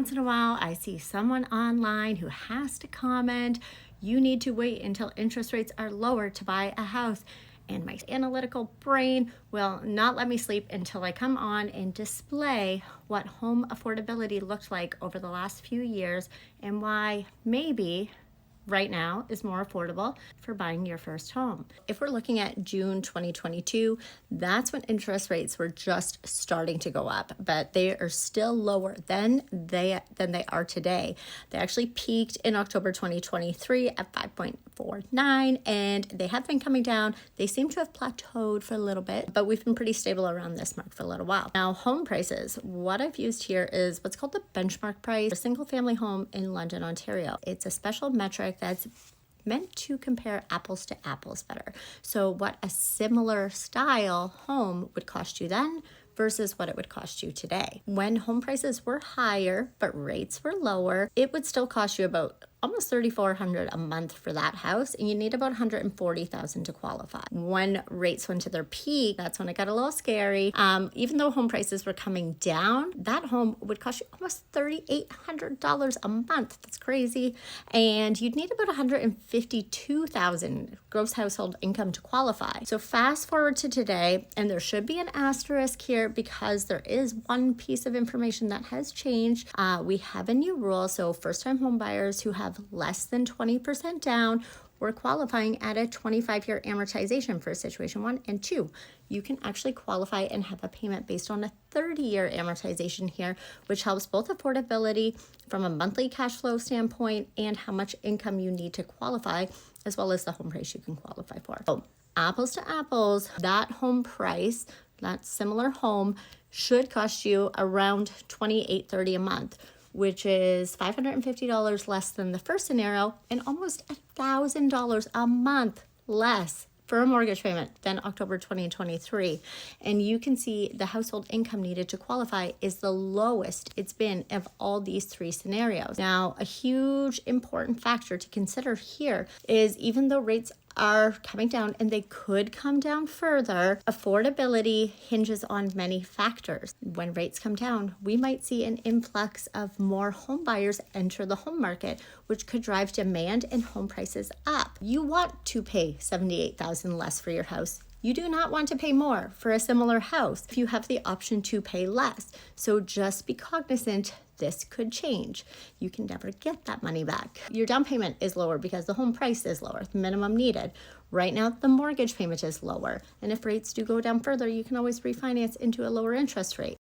once in a while, I see someone online who has to comment, you need to wait until interest rates are lower to buy a house. And my analytical brain will not let me sleep until I come on and display what home affordability looked like over the last few years and why maybe right now is more affordable for buying your first home. If we're looking at June 2022, that's when interest rates were just starting to go up, but they are still lower than they are today. They actually peaked in October 2023 at 5.49, and they have been coming down. They seem to have plateaued for a little bit, but we've been pretty stable around this mark for a little while. Now, home prices, what I've used here is what's called the benchmark price for a single family home in London, Ontario. It's a special metric that's meant to compare apples to apples better. So what a similar style home would cost you then versus what it would cost you today. When home prices were higher, but rates were lower, it would still cost you about almost $3,400 a month for that house, and you need about $140,000 to qualify. When rates went to their peak, that's when it got a little scary. Even though home prices were coming down, that home would cost you almost $3,800 a month. That's crazy. And you'd need about $152,000 gross household income to qualify. So fast forward to today, and there should be an asterisk here because there is one piece of information that has changed. We have a new rule. So first-time home buyers who have less than 20% down, we're qualifying at a 25-year amortization for situation 1 and 2. You can actually qualify and have a payment based on a 30-year amortization here, which helps both affordability from a monthly cash flow standpoint and how much income you need to qualify, as well as the home price you can qualify for. So apples to apples, that home price, that similar home should cost you around $2,830 a month, which is $550 less than the first scenario and almost $1,000 a month less for a mortgage payment than October 2023. And you can see the household income needed to qualify is the lowest it's been of all these three scenarios. Now, a huge important factor to consider here is even though rates are coming down and they could come down further, affordability hinges on many factors. When rates come down, we might see an influx of more home buyers enter the home market, which could drive demand and home prices up. You want to pay $78,000 less for your house. You do not want to pay more for a similar house if you have the option to pay less. So just be cognizant this could change. You can never get that money back. Your down payment is lower because the home price is lower, the minimum needed. Right now, the mortgage payment is lower. And if rates do go down further, you can always refinance into a lower interest rate.